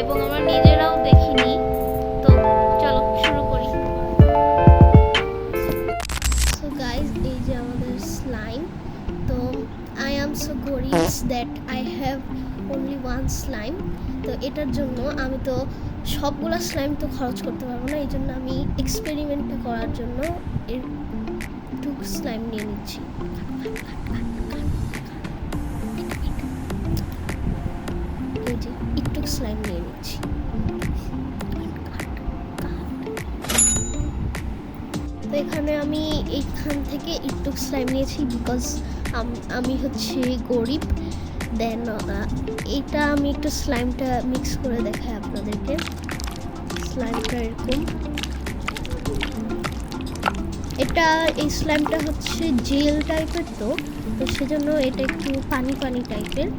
এবং আমরা নিজেরাও দেখিনি। তো চলো শুরু করি। So guys, এই যে আমাদের স্লাইম। তো I am so gorgeous that I have only one slime. তো এটার জন্য আমি তো সবগুলা স্লাইম তো খরচ করতে পারবো না, এই জন্য আমি এক্সপেরিমেন্টটা করার জন্য একটু স্লাইম নিয়ে নিচ্ছি। এই যে একটু স্লাইম নিয়ে নিচ্ছি। তো এখানে আমি এইখান থেকে একটু স্লাইম নিয়েছি বিকজ আমি হচ্ছে গরিব। দেন এইটা আমি একটু স্লাইমটা মিক্স করে দেখাই আপনাদেরকে। স্লাইমটা এরকম, এই স্লাইমটা হচ্ছে জেল টাইপের, তো সেজন্য এটা একটু পানি পানি টাইপের।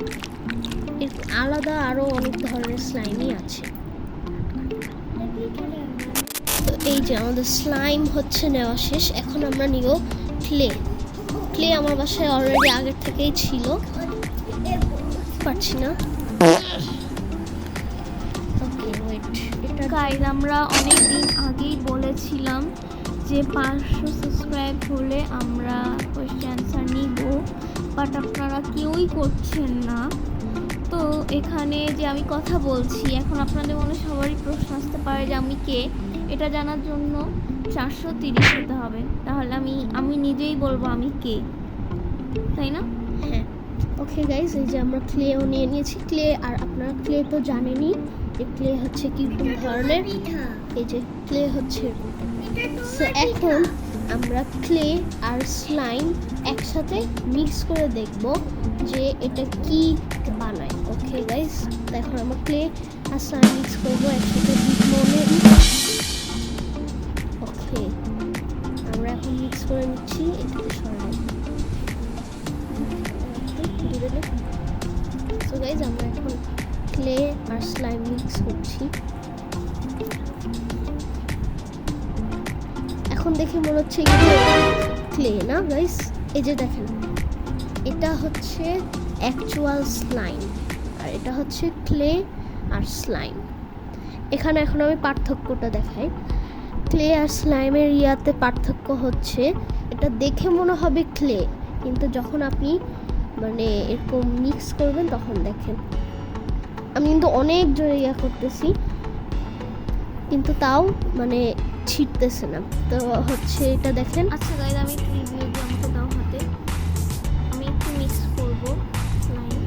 আলাদা আরও অনেক ধরনের স্লাইমই আছে। তো এই যে আমাদের স্লাইম হচ্ছে নেওয়া শেষ। এখন আমরা নিব ক্লে আমার বাসায় অলরেডি আগের থেকেই ছিল, পারছি না। ওকে ওয়েট, এটা গাইজ আমরা অনেক দিন আগেই বলেছিলাম যে 500 সাবস্ক্রাইব হলে আমরা কোয়েশ্চেন অ্যান্সার নিব, বাট আপনারা কেউই করছেন না। তো এখানে যে আমি কথা বলছি, এখন আপনাদের মনে সবারই প্রশ্ন আসতে পারে যে আমি কে। এটা জানার জন্য 430 হতে হবে, তাহলে আমি নিজেই বলবো আমি কে, তাই না? হ্যাঁ। ওকে গাইজ, এই যে আমরা ক্লেও নিয়ে নিয়েছি। ক্লে, আর আপনারা ক্লে তো জানেনই যে ক্লে হচ্ছে কি কোন ধরনের। এই যে ক্লে হচ্ছে এখন আমরা ক্লে আর স্লাইম একসাথে মিক্স করে দেখব যে এটা কি বানায়। ওকে গাইজ, এখন আমরা ক্লে আর স্লাইম মিক্স করবো একসাথে মনে। ওকে, আমরা এখন মিক্স করে নিচ্ছি। এটাকে সরাই। সো গাইজ, আমরা এখন ক্লে আর স্লাইম মিক্স করছি। এখন দেখে মনে হচ্ছে ক্লে না গাইজ, এই যে দেখেন এটা হচ্ছে অ্যাকচুয়াল স্লাইম আর এটা হচ্ছে ক্লে আর স্লাইম। এখানে এখন আমি পার্থক্যটা দেখাই। ক্লে আর স্লাইমের ইয়াতে পার্থক্য হচ্ছে এটা দেখে মনে হবে ক্লে, কিন্তু যখন আপনি মানে এরকম মিক্স করবেন তখন দেখেন আমি কিন্তু অনেক জোরে ইয়া করতেছি, কিন্তু তাও মানে ছিটতেছে না। তো হচ্ছে এটা দেখেন। আচ্ছা গাইজ, আমি একটু রিভিউ দিই, আমাকে দাও হাতে। আমি একটু মিক্স করবো স্লাইম।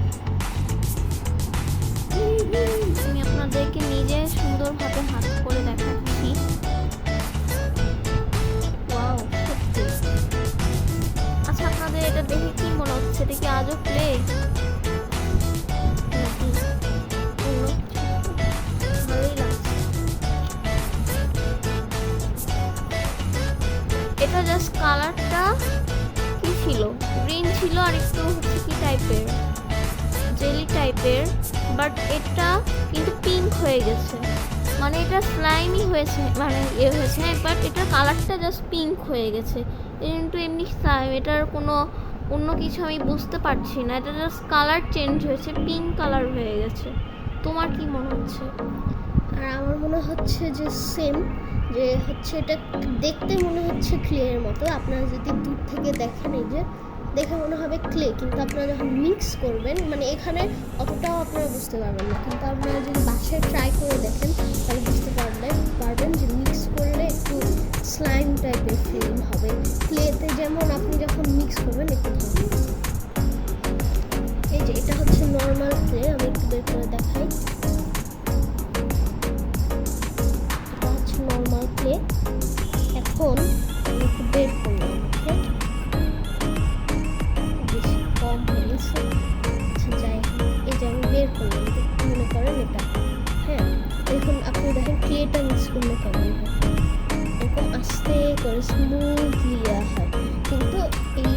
আমি আপনাদেরকে নিজে সুন্দরভাবে হাত করে দেখাচ্ছি। ওয়াও, সত্যি। আচ্ছা, আপনাদের এটা দেখে কি মনে হচ্ছে? এটা কি আজও প্লে নাকি অন্য কিছু? ভালোই লাগছে। এটা জাস্ট কালারটা কি ছিল, গ্রিন ছিল আর একটু হচ্ছে কি টাইপের, জেলি টাইপের, বাট এটা কিন্তু পিঙ্ক হয়ে গেছে। মানে এটা স্লাইমই হয়েছে, মানে হয়েছে, বাট এটার কালারটা জাস্ট পিঙ্ক হয়ে গেছে। কিন্তু এমনি স্লাইম, এটার কোনো অন্য কিছু আমি বুঝতে পারছি না। এটা জাস্ট কালার চেঞ্জ হয়েছে, পিঙ্ক কালার হয়ে গেছে। তোমার কি মনে হচ্ছে? আর আমার মনে হচ্ছে যে সেম, যে হচ্ছে এটা দেখতে মনে হচ্ছে ক্লের মতো। আপনারা যদি দূর থেকে দেখেন, এই যে দেখে মনে হবে ক্লে, কিন্তু আপনারা যখন মিক্স করবেন মানে এখানে অতটাও আপনারা বুঝতে পারবেন না, কিন্তু আপনারা যদি বাসায় ট্রাই করে দেখেন তাহলে বুঝতে পারবেন যে মিক্স করলে একটু স্লাইম টাইপের ফিল হবে। ক্লেতে যেমন আপনি যখন মিক্স করবেন একটু হবে। এই যে এটা হচ্ছে নর্মাল ক্লে, আমি একটু বের করে দেখাই। এটা হচ্ছে নর্মাল ক্লে। এখন আমি একটু বের করলাম, বেশি কম হয়ে গেছে। আচ্ছা যাই, এই যে আমি বের করলাম, মনে করেন এটা। হ্যাঁ, এখন আপনি দেখেন ক্লেটা মিক্স করলে কেমন হয়, এরকম আস্তে করে স্মুথলি হয়। কিন্তু এই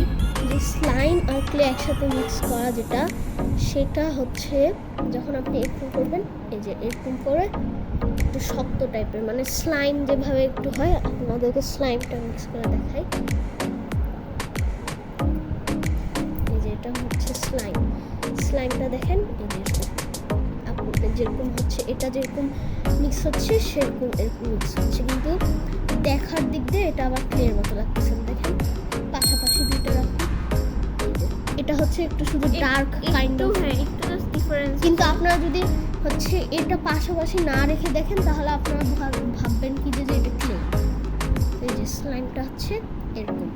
যে স্লাইম আর ক্লে একসাথে মিক্স করা যেটা, সেটা হচ্ছে যখন আপনি এরকম করবেন, এই যে এরকম করে একটু শক্ত টাইপের, মানে স্লাইম যেভাবে একটু হয়। আপনাদেরকে স্লাইমটা মিক্স করে দেখাই। এই যে এটা হচ্ছে স্লাইমটা দেখেন, এই যে আপনি যেরকম হচ্ছে, এটা যেরকম মিক্স হচ্ছে সেরকম এরকম মিক্স হচ্ছে, কিন্তু দেখার দিক দিয়ে এটা আবার ক্লের মতো লাগতেছে। দেখেন পাশাপাশি দুইটা রাখুন, এটা হচ্ছে একটু শুধু ডার্ক কাইন্ড অফ, হ্যাঁ একটু জাস্ট ডিফারেন্স। কিন্তু আপনারা যদি হচ্ছে এটা পাশাপাশি না রেখে দেখেন তাহলে আপনারা ভাববেন কি যে এটা ক্লে। এই যে স্লাইমটা হচ্ছে এরকম,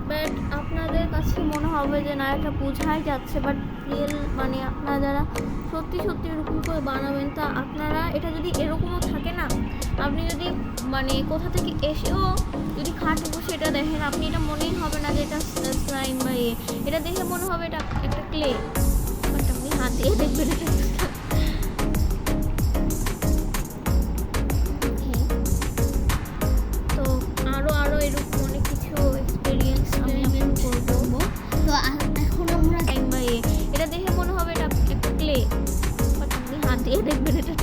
বাট আপনাদের কাছে মনে হবে যে না এটা বোঝাই যাচ্ছে, বাট রিয়েল মানে আপনারা যারা সত্যি সত্যি এরকম করে বানাবেন, তা আপনারা এটা যদি এরকমও থাকে না, আপনি যদি মানে কোথা থেকে এসেও যদি খাটে বসে এটা দেখেন, আপনি এটা মনেই হবে না যে এটা স্লাইম বা এটা দেখে মনে হবে এটা একটা ক্লে, বাট আপনি হাত দিয়ে দেখবেন এটা তো আরও এরকম অনেক কিছু এক্সপিরিয়েন্স আমি করবো। তো এখন আমরা এটা দেখে মনে হবে এটা একটা ক্লে, বাট আপনি হাত দিয়ে দেখবেন এটা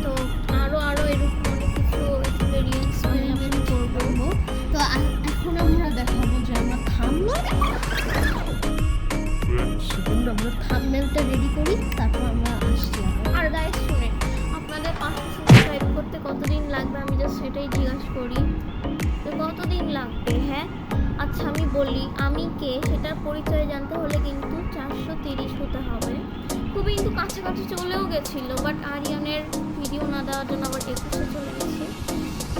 তো আরও এরকম অনেক কিছু এক্সপিরিয়েন্স আমি করবো। তো এখন আমরা দেখাবো যে আমরা থাম্বনেলটা রেডি করি, তারপর আমরা আসছি। আর গাইস শুনেন, আপনাদের 500 সাবস্ক্রাইব করতে কতদিন লাগবে আমি জাস্ট সেটাই জিজ্ঞাসা করি, তো কতদিন লাগবে? হ্যাঁ আচ্ছা আমি বলি আমি কে সেটার পরিচয় জানতে হলে কিন্তু 430 হতে হবে। খুবই কিন্তু কাছাকাছি চলেও গেছিলো, বাট আরিয়ানের ভিডিও না দেওয়ার জন্য আবার 21-এ চলে গেছে।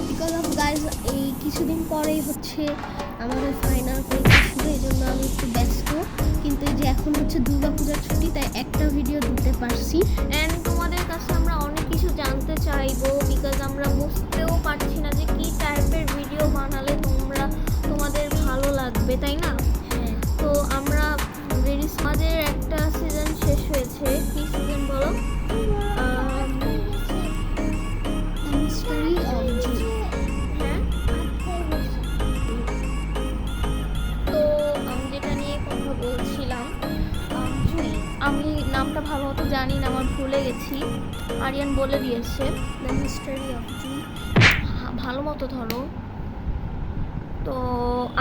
বিকজ অফ গাইজ এই কিছুদিন পরেই হচ্ছে আমাদের ফাইনাল পরীক্ষা শুরু, এই জন্য আমি একটু ব্যস্ত, কিন্তু এই যে এখন হচ্ছে দুর্গাপূজার ছুটি, তাই একটা ভিডিও দিতে পারছি। অ্যান্ড তোমাদের কাছে আমরা অনেক কিছু জানতে চাইবো, বিকজ আমরা বুঝতেও পারছি না যে কী টাইপের ভিডিও বানালে তোমাদের ভালো লাগবে, তাই না? হ্যাঁ, তো আমরা আমাদের একটা সিজন শেষ হয়েছে, কি সিজন বলো? মিস্টারি অফ জু। হ্যাঁ, তো আমি যেটা নিয়ে কথা বলছিলাম, জুই, আমি নামটা ভালো মতো জানি না, আমার ভুলে গেছি, আরিয়ান বলে দিয়েছে। দ্য মিস্টারি অফ জু, ভালো মতো ধরো। তো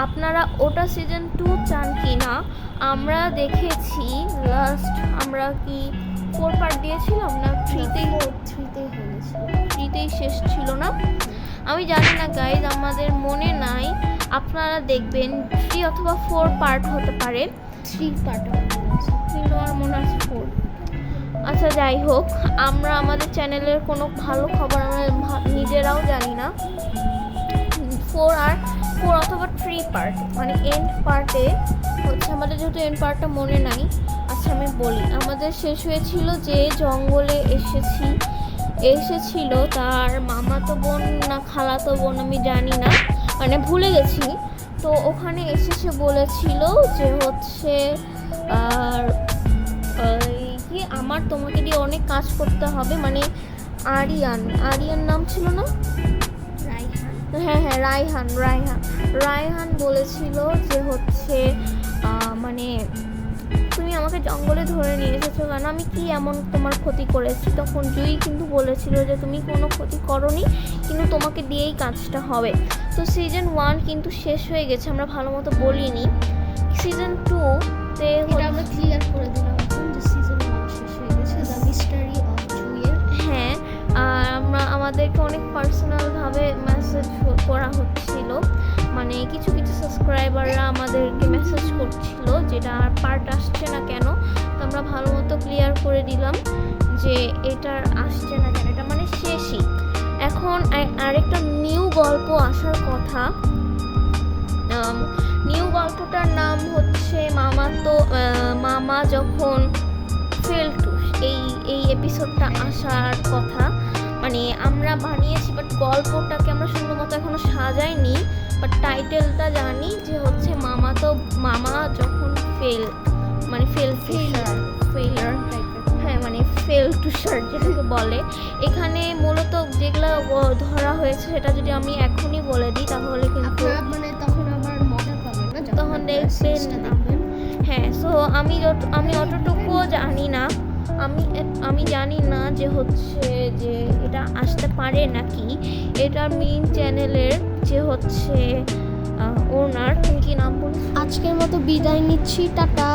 আপনারা ওটা সিজন 2 চান কি না? আমরা দেখেছি লাস্ট আমরা কি 4 পার্ট দিয়েছিলাম না, 3তেই হয়েছিল, 3তেই শেষ ছিল না, আমি জানি না গাইজ, আমাদের মনে নাই। আপনারা দেখবেন 3 অথবা 4 পার্ট হতে পারে, 3 পার্ট কিন্তু আমার মনে আছে 4। আচ্ছা যাই হোক, আমরা আমাদের চ্যানেলের কোনো ভালো খবর আমরা নিজেরাও জানি না। 4 অথবা 3 পার্ট মানে এন্ড পার্টে হচ্ছে, আমাদের যেহেতু এন্ড পার্টটা মনে নাই। আচ্ছা আমি বলি, আমাদের শেষ হয়েছিল যে জঙ্গলে এসেছিল তার মামাতো বোন না খালাতো বোন আমি জানি না, মানে ভুলে গেছি। তো ওখানে এসে সে বলেছিল যে হচ্ছে আর কি আমার তোমাকে দিয়ে অনেক কাজ করতে হবে, মানে আরিয়ান নাম ছিল না, হ্যাঁ রায়হান বলেছিল যে হচ্ছে মানে তুমি আমাকে জঙ্গলে ধরে নিয়ে এসেছো কেন, আমি কি এমন তোমার ক্ষতি করেছি? তখন জুই কিন্তু বলেছিল যে তুমি কোনো ক্ষতি করোনি, কিন্তু তোমাকে দিয়েই কাজটা হবে। তো সিজন 1 কিন্তু শেষ হয়ে গেছে, আমরা ভালো মতো বলিনি। সিজন 2-তে আমরা ক্লিয়ার করে দিলাম এখন যে সিজন 1 শেষ হয়ে গেছে, দ্য মিস্টারি অফ জুয়ের। হ্যাঁ, আর আমাদেরকে অনেক পার্সোনালভাবে মেসেজ করা হচ্ছিল, মানে কিছু সাবস্ক্রাইবাররা আমাদেরকে মেসেজ করছিল যেটা আর পার্ট আসছে না কেন। তো আমরা ভালো মতো ক্লিয়ার করে দিলাম যে এটার আসছে না কেন, এটা মানে শেষই। এখন আরেকটা নিউ গল্প আসার কথা। নিউ গল্পটার নাম হচ্ছে মামা যখন ফেল টু, এই এপিসোডটা আসার কথা, মানে আমরা বানিয়েছি, বাট গল্পটাকে আমরা সুন্দর মতো এখনো সাজাইনি, বাট টাইটেলটা জানি যে হচ্ছে মামা যখন ফেলার, হ্যাঁ মানে ফেল টু শার্ট যেটাকে বলে। এখানে মূলত যেগুলো ধরা হয়েছে সেটা যদি আমি এখনই বলে দিই তাহলে কিন্তু মানে তখন আবার মজা পাবেন না, তখন দেখবেন। হ্যাঁ, সো আমি অতটুকুও জানি না, আমি জানি না যে হচ্ছে যে এটা আসতে পারে নাকি। এটা মেইন চ্যানেলের যে হচ্ছে ওনার, তুমি কি নাম বলছো? আজকের মতো বিদায় নিচ্ছি, টাটা।